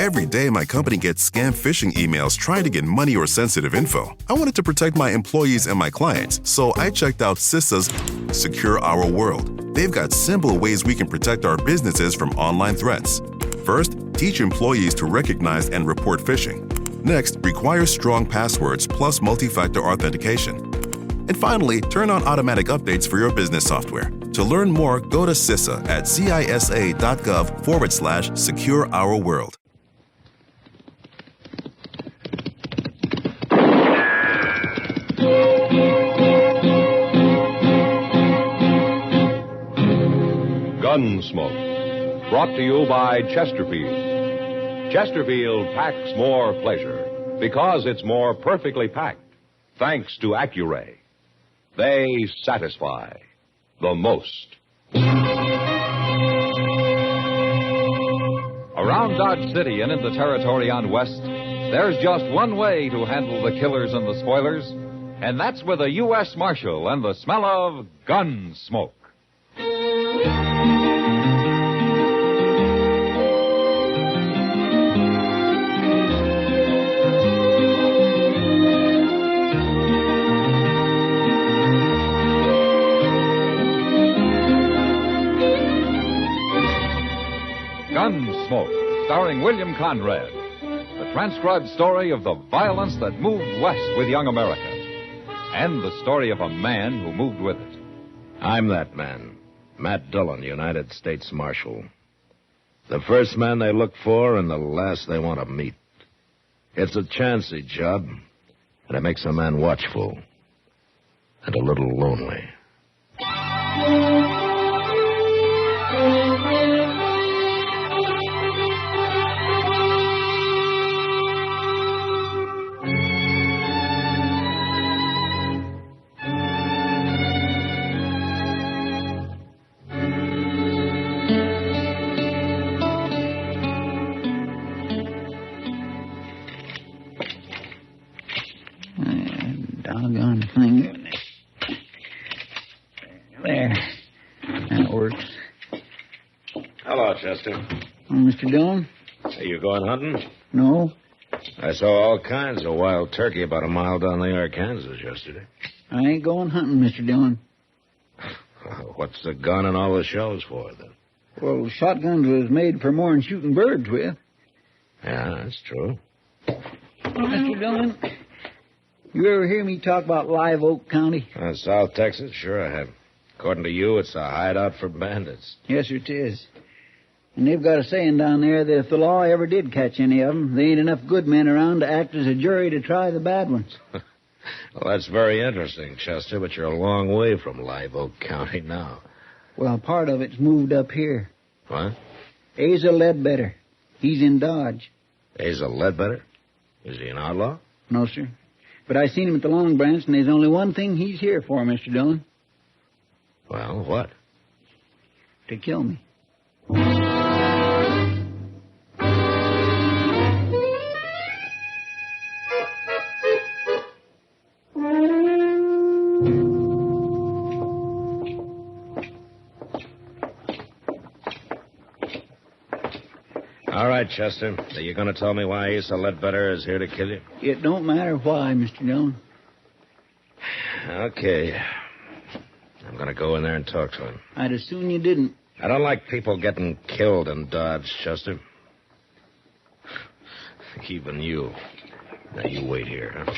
Every day, my company gets scam phishing emails trying to get money or sensitive info. I wanted to protect my employees and my clients, so I checked out CISA's Secure Our World. They've got simple ways we can protect our businesses from online threats. First, teach employees to recognize and report phishing. Next, require strong passwords plus multi-factor authentication. And finally, turn on automatic updates for your business software. To learn more, go to CISA at cisa.gov/Secure Our World. Gunsmoke, brought to you by Chesterfield. Chesterfield packs more pleasure because it's more perfectly packed, thanks to Accuray. They satisfy the most. Around Dodge City and in the territory on West, there's just one way to handle the killers and the spoilers, and that's with a U.S. Marshal and the smell of Gunsmoke. Gunsmoke, starring William Conrad. The transcribed story of the violence that moved west with young America. And the story of a man who moved with it. I'm that man, Matt Dillon, United States Marshal. The first man they look for and the last they want to meet. It's a chancy job, and it makes a man watchful and a little lonely. Doggone thing. There. That works. Hello, Chester. Mr. Dillon? Are you going hunting? No. I saw all kinds of wild turkey about a mile down the Arkansas yesterday. I ain't going hunting, Mr. Dillon. What's the gun and all the shells for, then? Well, shotguns was made for more than shooting birds with. Yeah, that's true. Mr. Dillon, you ever hear me talk about Live Oak County? South Texas? Sure I have. According to you, it's a hideout for bandits. Yes, sir, it is. And they've got a saying down there that if the law ever did catch any of them, there ain't enough good men around to act as a jury to try the bad ones. Well, that's very interesting, Chester, but you're a long way from Live Oak County now. Well, part of it's moved up here. What? Asa Ledbetter. He's in Dodge. Asa Ledbetter? Is he an outlaw? No, sir. But I seen him at the Long Branch, and there's only one thing he's here for, Mr. Dillon. Well, what? To kill me. All right, Chester. Are you going to tell me why Asa Ledbetter is here to kill you? It don't matter why, Mr. Dillon. Okay. I'm going to go in there and talk to him. I'd as soon you didn't. I don't like people getting killed in Dodge, Chester. Even you. Now, you wait here, huh?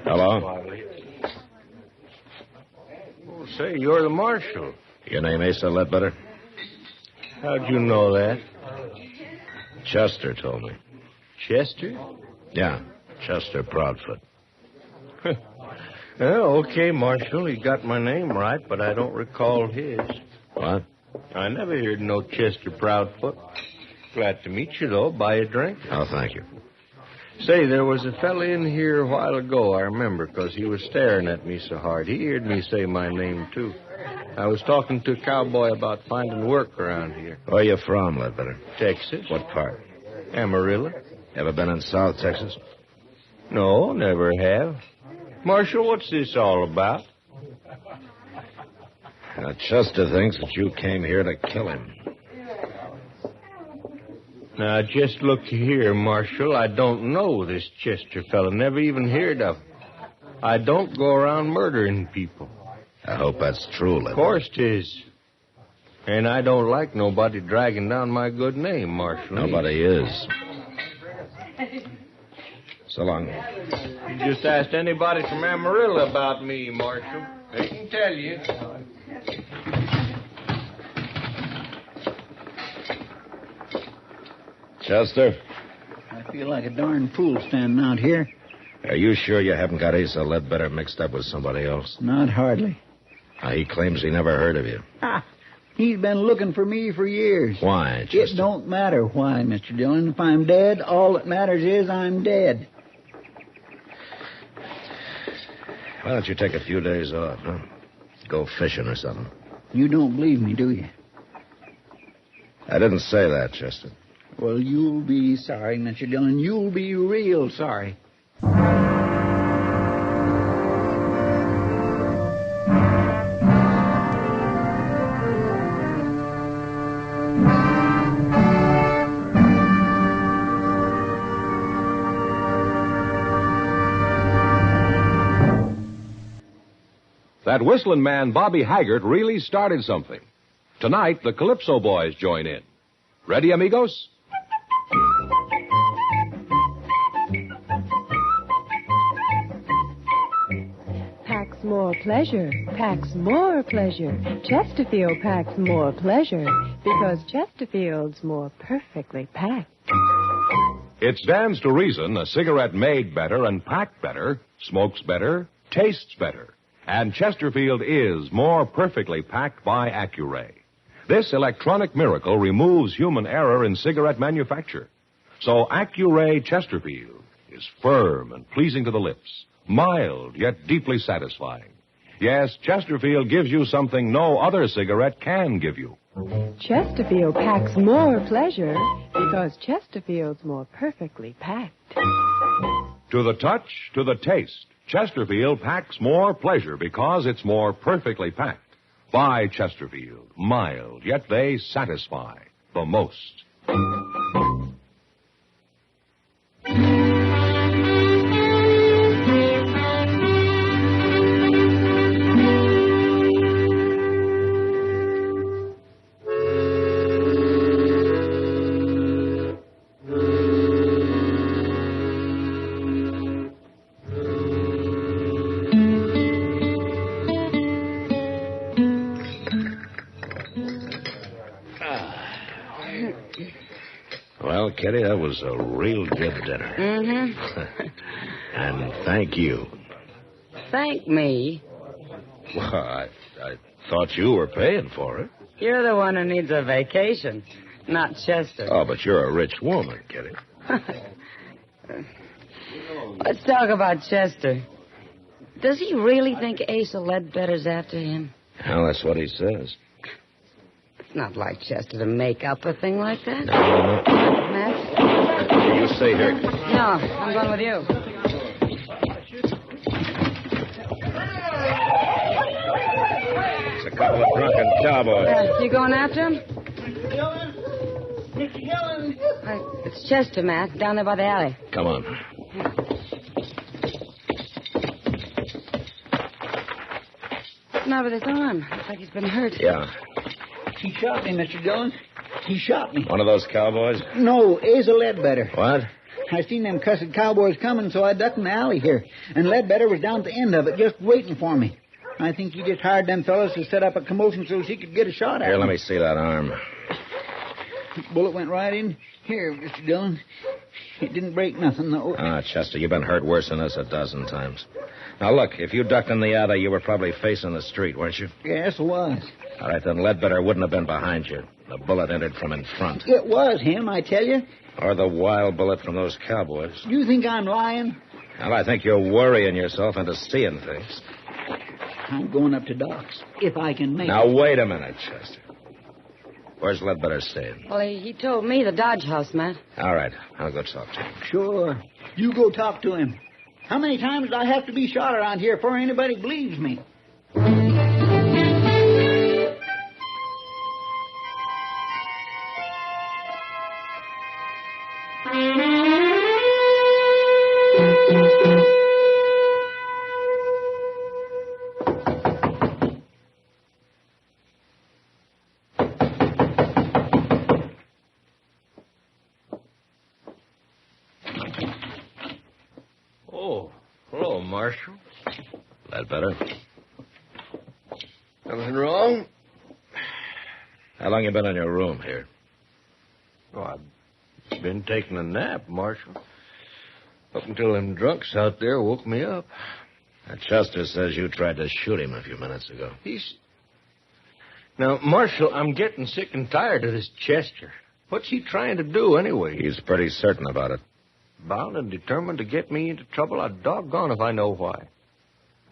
Hello? Oh, say, you're the marshal. Your name Asa Ledbetter? How'd you know that? Chester told me. Chester? Yeah, Chester Proudfoot. Okay, Marshal, you got my name right, but I don't recall his. What? I never heard no Chester Proudfoot. Glad to meet you, though. Buy a drink? Oh, thank you. Say, there was a fella in here a while ago, I remember, because he was staring at me so hard. He heard me say my name, too. I was talking to a cowboy about finding work around here. Where you from, Ledbetter? Texas. What part? Amarillo. Ever been in South Texas? No, never have. Marshal, what's this all about? Chester thinks that you came here to kill him. Now, just look here, Marshal. I don't know this Chester fella. Never even heard of him. I don't go around murdering people. I hope that's true, Ledbetter. Of course 'tis. And I don't like nobody dragging down my good name, Marshal. Nobody is. So long. You just asked anybody from Amarillo about me, Marshal. They can tell you. Chester, I feel like a darn fool standing out here. are you sure you haven't got Asa Ledbetter mixed up with somebody else? Not hardly. He claims he never heard of you. He's been looking for me for years. Why, Chester? It don't matter why, Mr. Dillon. If I'm dead, all that matters is I'm dead. Why don't you take a few days off, huh? Go fishing or something. You don't believe me, do you? I didn't say that, Chester. Well, you'll be sorry, Mr. Dillon. You'll be real sorry. That whistling man, Bobby Haggart, really started something. Tonight, the Calypso Boys join in. Ready, amigos? Packs more pleasure, packs more pleasure. Chesterfield packs more pleasure because Chesterfield's more perfectly packed. It stands to reason a cigarette made better and packed better, smokes better, tastes better. And Chesterfield is more perfectly packed by Accuray. This electronic miracle removes human error in cigarette manufacture. So Accuray Chesterfield is firm and pleasing to the lips, mild yet deeply satisfying. Yes, Chesterfield gives you something no other cigarette can give you. Chesterfield packs more pleasure because Chesterfield's more perfectly packed. To the touch, to the taste, Chesterfield packs more pleasure because it's more perfectly packed. By Chesterfield, mild, yet they satisfy the most. Well, Kitty, that was a real good dinner. Mm-hmm. And thank you. Thank me. Well, I thought you were paying for it. You're the one who needs a vacation, not Chester. Oh, but you're a rich woman, Kitty. Let's talk about Chester. Does he really think Asa Ledbetter's after him? Well, that's what he says. It's not like Chester to make up a thing like that. No. Matt? You stay here. No, I'm going with you. It's a couple of drunken cowboys. You going after him? Mr. Dillon! It's Chester, Matt, down there by the alley. Come on. What's the matter with his arm? Looks like he's been hurt. Yeah. He shot me, Mr. Dillon. He shot me. One of those cowboys? No, Asa Ledbetter. What? I seen them cussed cowboys coming, so I ducked in the alley here. And Ledbetter was down at the end of it, just waiting for me. I think he just hired them fellas to set up a commotion so he could get a shot at Here, me. let me see that arm. Bullet went right in. Here, Mr. Dillon. It didn't break nothing, though. Ah, Chester, you've been hurt worse than this a dozen times. Now, look, if you ducked in the alley, you were probably facing the street, weren't you? Yes, it was. All right, then Ledbetter wouldn't have been behind you. The bullet entered from in front. It was him, I tell you. Or the wild bullet from those cowboys. You think I'm lying? Well, I think you're worrying yourself into seeing things. I'm going up to Doc's, if I can make Now, it. wait a minute, Chester. Where's Ledbetter staying? Well, he told me the Dodge House, Matt. All right, I'll go talk to him. Sure. You go talk to him. How many times do I have to be shot around here before anybody believes me? Oh, hello, Marshal. That better? Nothing wrong? How long you been in your room here? Oh, I've been taking a nap, Marshal. Up until them drunks out there woke me up. Chester says you tried to shoot him a few minutes ago. Now, Marshal, I'm getting sick and tired of this Chester. What's he trying to do anyway? He's pretty certain about it. Bound and determined to get me into trouble. I'm doggone if I know why.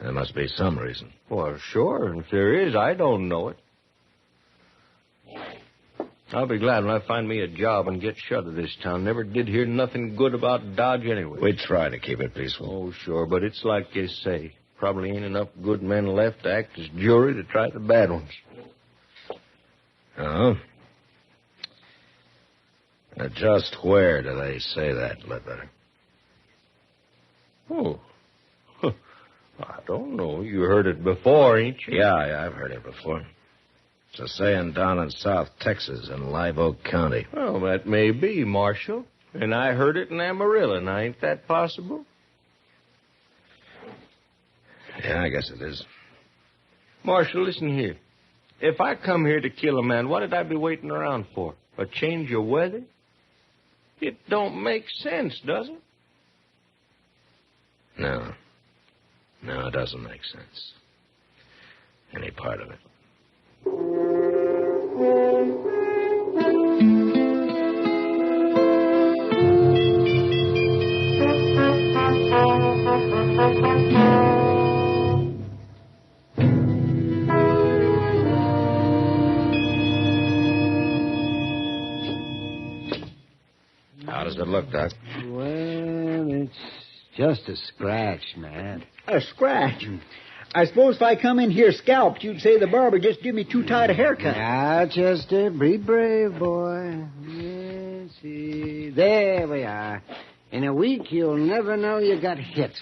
There must be some reason. Well, sure, and if there is, I don't know it. I'll be glad when I find me a job and get shut of this town. Never did hear nothing good about Dodge anyway. We try to keep it peaceful. Oh, sure, but it's like you say. Probably ain't enough good men left to act as jury to try the bad ones. Oh? Just where do they say that, Ledbetter? Oh. I don't know. You heard it before, ain't you? Yeah, I've heard it before. It's a saying down in South Texas in Live Oak County. Well, that may be, Marshal. And I heard it in Amarillo. Now, ain't that possible? Yeah, I guess it is. Marshal, listen here. If I come here to kill a man, what did I be waiting around for? A change of weather? It don't make sense, does it? No. No, it doesn't make sense. Any part of it. How does it look, Doc? Well, it's just a scratch, Matt. A scratch? I suppose if I come in here scalped, you'd say the barber just give me too tight a haircut. Now, Chester, be brave, boy. Yes, see. There we are. In a week, you'll never know you got hit.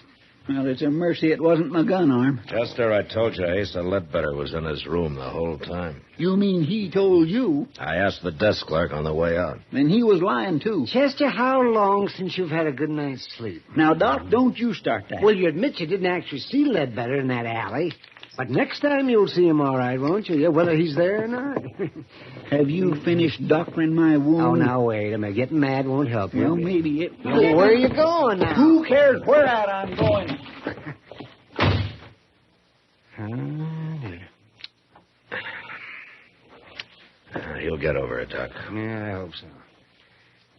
Well, it's a mercy it wasn't my gun arm. Chester, I told you Asa Ledbetter was in his room the whole time. You mean he told you? I asked the desk clerk on the way out. Then he was lying, too. Chester, how long since you've had a good night's sleep? Now, Doc, don't you start that. Well, you admit you didn't actually see Ledbetter in that alley. But next time you'll see him all right, won't you? Whether he's there or not. Have you finished doctoring my wound? Oh, now, wait a minute. Getting mad won't help you. Well, maybe it... Well, where are you going now? Who cares where at I'm going? He'll get over it, Doc. Yeah, I hope so.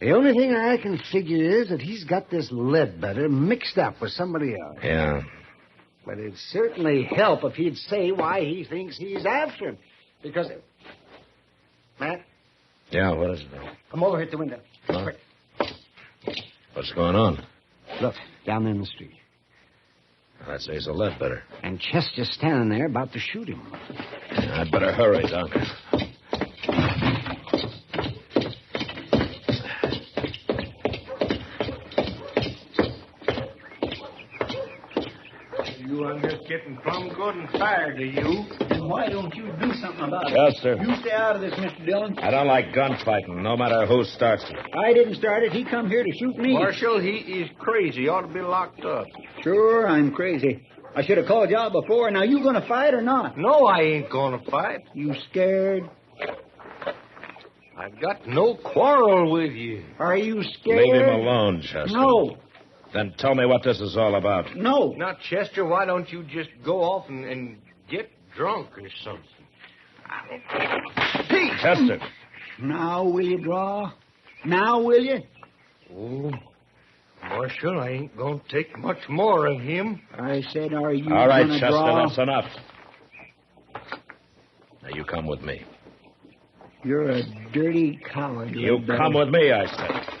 The only thing I can figure is that he's got this Ledbetter mixed up with somebody else. Yeah. But it'd certainly help if he'd say why he thinks he's after him. Because... Matt? Yeah, what is it? Come over here at the window. Huh? Quick. What's going on? Look, down in the street. That's Asa Ledbetter. And Chester's standing there about to shoot him. I'd better hurry, Doc. I'm just getting plumb good and tired of you. Then why don't you do something about it? Chester. You stay out of this, Mr. Dillon. I don't like gunfighting, no matter who starts it. I didn't start it. He come here to shoot me. Marshal, he is crazy. He ought to be locked up. Sure, I'm crazy. I should have called you out before. Now, you going to fight or not? No, I ain't going to fight. You scared? I've got no quarrel with you. Are you scared? Leave him alone, Chester. No. Then tell me what this is all about. No. Now, Chester, why don't you just go off and get drunk or something? Hey, Chester. Now will you draw? Now will you? Oh, Marshal, I ain't going to take much more of him. I said, are you All right, gonna Chester, draw? that's enough. Now, you come with me. You're a dirty coward. You Ledbetter. come with me, I said.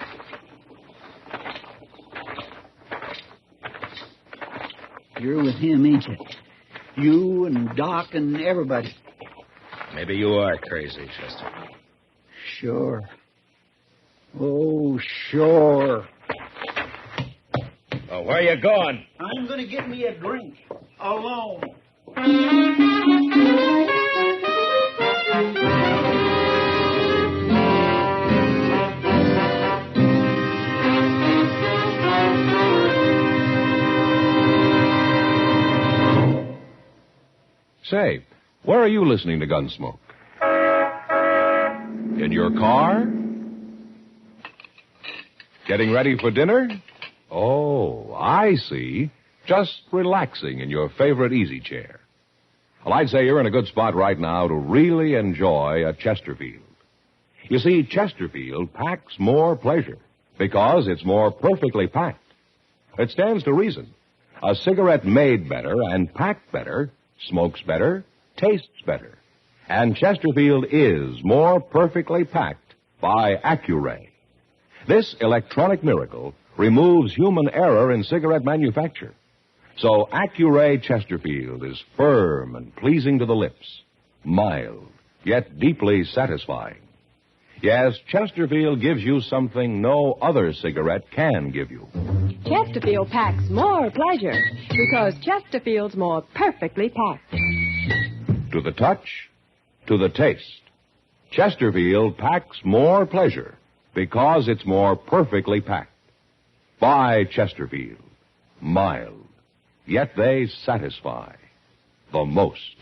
You're with him, ain't you? You and Doc and everybody. Maybe you are crazy, Chester. Sure. Oh, sure. Oh, where you going? I'm going to get me a drink. Alone. Say, where are you listening to Gunsmoke? In your car? Getting ready for dinner? Oh, I see. Just relaxing in your favorite easy chair. Well, I'd say you're in a good spot right now to really enjoy a Chesterfield. You see, Chesterfield packs more pleasure because it's more perfectly packed. It stands to reason. A cigarette made better and packed better smokes better, tastes better. And Chesterfield is more perfectly packed by Accuray. This electronic miracle removes human error in cigarette manufacture. So Accuray Chesterfield is firm and pleasing to the lips, mild, yet deeply satisfying. Yes, Chesterfield gives you something no other cigarette can give you. Chesterfield packs more pleasure because Chesterfield's more perfectly packed. To the touch, to the taste, Chesterfield packs more pleasure because it's more perfectly packed. Buy Chesterfield. Mild, yet they satisfy the most.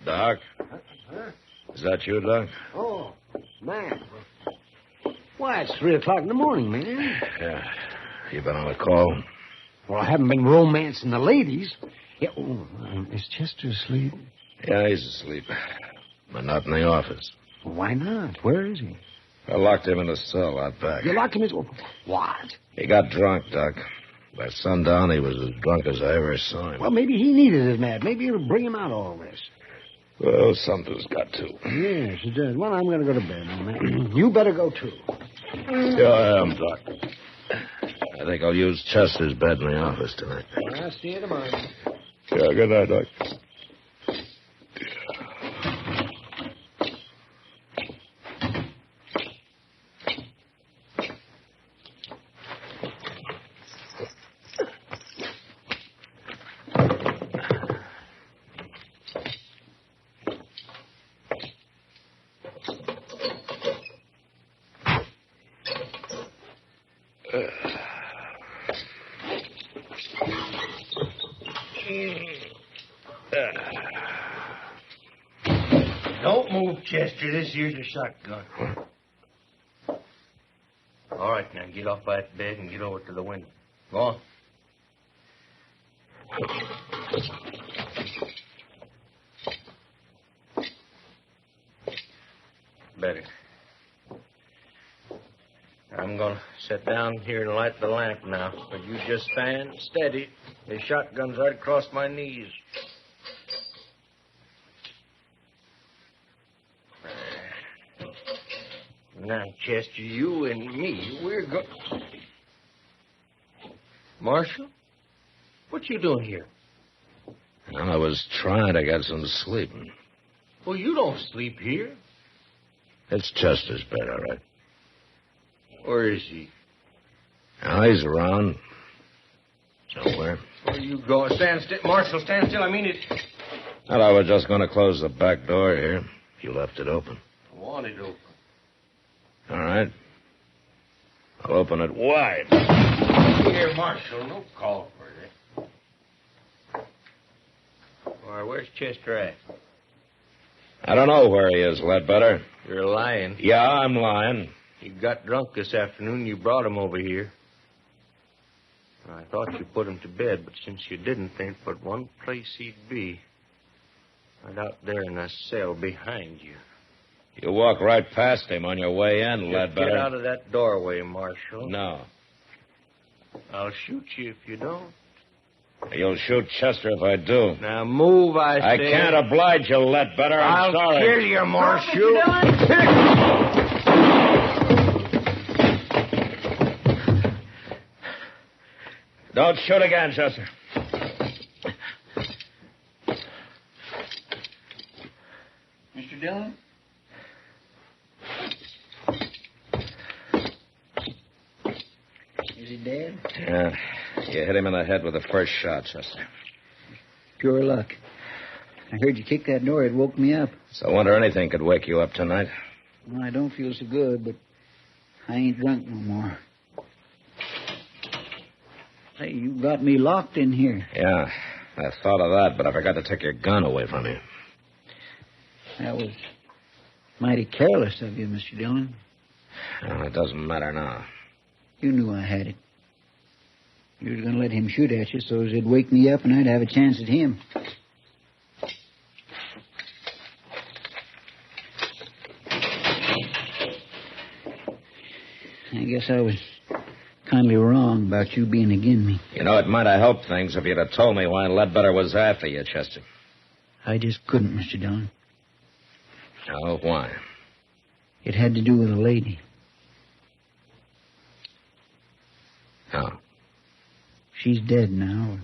Doc? Is that you, Doc? Oh, man. Why, it's 3 o'clock in the morning, man. Yeah. You been on a call? Well, I haven't been romancing the ladies. Yeah, is Chester asleep? Yeah, he's asleep. But not in the office. Well, why not? Where is he? I locked him in a cell out back. You locked him in... What? He got drunk, Doc. By sundown, he was as drunk as I ever saw him. Well, maybe he needed it, Matt. Maybe it'll bring him out of all this. Well, something's got to. Yes, it does. Well, I'm going to go to bed now, Matt. You better go, too. Yeah, I am, Doc. I think I'll use Chester's bed in the office tonight. I'll see you tomorrow. Yeah, good night, Doc. Don't move, Chester. This here's a shotgun. All right, now get off that bed and get over to the window. Go on. Better. I'm going to sit down here and light the lamp now. But you just stand steady. The shotgun's right across my knees. Now, Chester, you and me, we're going... Marshal? What you doing here? Well, I was trying to get some sleep. Well, you don't sleep here. It's Chester's bed, all right. Where is he? Now, he's around. Somewhere. Where you go? Stand still. Marshal, stand still. I mean it. Well, I was just going to close the back door here. You left it open. I want it open. All right. I'll open it wide. Here, Marshal, no call for that. All right, where's Chester at? I don't know where he is, Ledbetter. You're lying. Yeah, I'm lying. He got drunk this afternoon. You brought him over here. I thought you put him to bed, but since you didn't, there ain't but one place he'd be. Right out there in that cell behind you. You walk right past him on your way in, Ledbetter. Get out of that doorway, Marshal. No. I'll shoot you if you don't. You'll shoot Chester if I do. Now move, I say. I can't oblige you, Ledbetter. I'm sorry. I'll kill you, Marshal. Don't shoot again, Chester. Mr. Dillon? Is he dead? Yeah. You hit him in the head with the first shot, Chester. Pure luck. I heard you kick that door. It woke me up. So I wonder anything could wake you up tonight. Well, I don't feel so good, but I ain't drunk no more. Hey, you got me locked in here. Yeah, I thought of that, but I forgot to take your gun away from you. That was mighty careless of you, Mr. Dillon. Well, it doesn't matter now. You knew I had it. You was going to let him shoot at you so as it'd wake me up and I'd have a chance at him. I guess I was kindly wrong about you being agin me. You know, it might have helped things if you'd have told me why Ledbetter was after you, Chester. I just couldn't, Mr. Dillon. Oh, why? It had to do with a lady. Oh. She's dead now.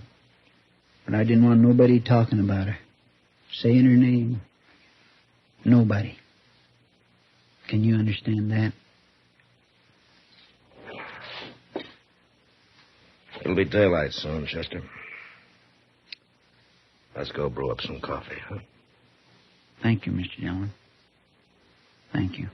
But I didn't want nobody talking about her. Saying her name. Nobody. Can you understand that? It'll be daylight soon, Chester. Let's go brew up some coffee, huh? Thank you, Mr. Dillon. Thank you.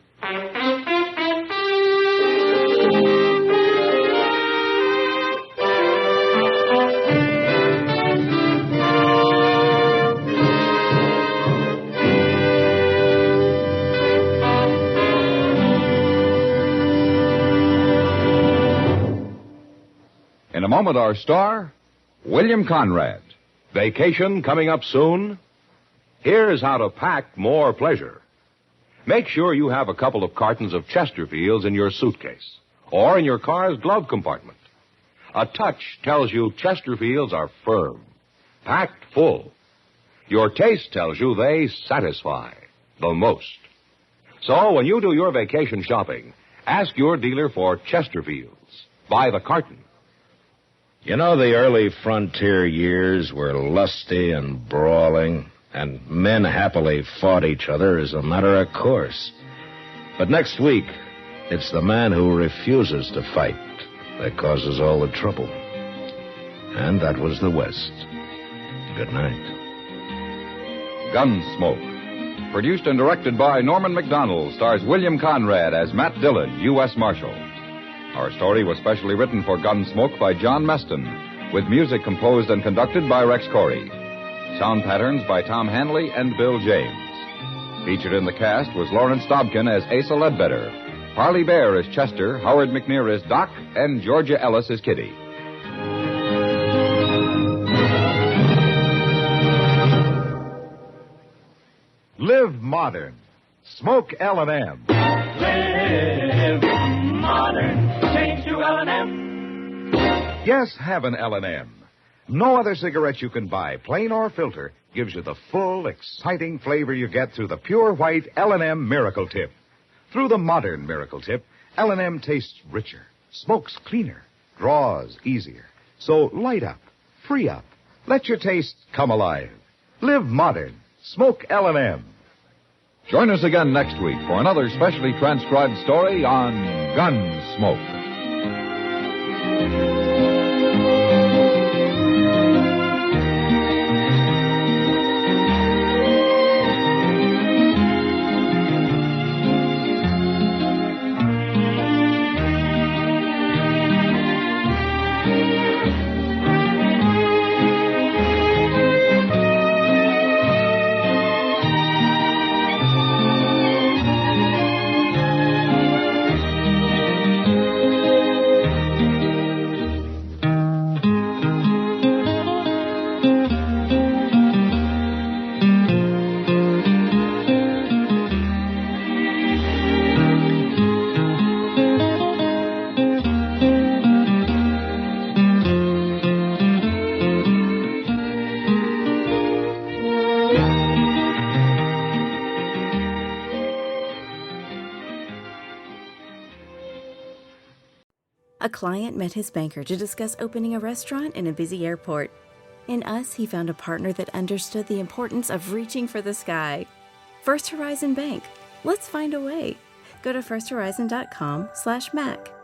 In a moment, our star, William Conrad. Vacation coming up soon? Here's how to pack more pleasure. Make sure you have a couple of cartons of Chesterfields in your suitcase or in your car's glove compartment. A touch tells you Chesterfields are firm, packed full. Your taste tells you they satisfy the most. So when you do your vacation shopping, ask your dealer for Chesterfields by the carton. You know, the early frontier years were lusty and brawling, and men happily fought each other as a matter of course. But next week, it's the man who refuses to fight that causes all the trouble. And that was the West. Good night. Gunsmoke. Produced and directed by Norman Macdonnell, stars William Conrad as Matt Dillon, U.S. Marshal. Our story was specially written for Gunsmoke by John Meston, with music composed and conducted by Rex Corey. Sound patterns by Tom Hanley and Bill James. Featured in the cast was Lawrence Dobkin as Asa Ledbetter, Parley Bear as Chester, Howard McNear as Doc, and Georgia Ellis as Kitty. Live modern. Smoke L&M. Live modern. Change to L&M. Yes, have an L&M. No other cigarette you can buy, plain or filter, gives you the full, exciting flavor you get through the pure white L&M Miracle Tip. Through the modern Miracle Tip, L&M tastes richer, smokes cleaner, draws easier. So light up, free up, let your taste come alive. Live modern. Smoke L&M. Join us again next week for another specially transcribed story on Gunsmoke. A client met his banker to discuss opening a restaurant in a busy airport. In us, he found a partner that understood the importance of reaching for the sky. First Horizon Bank. Let's find a way. Go to firsthorizon.com/Mac.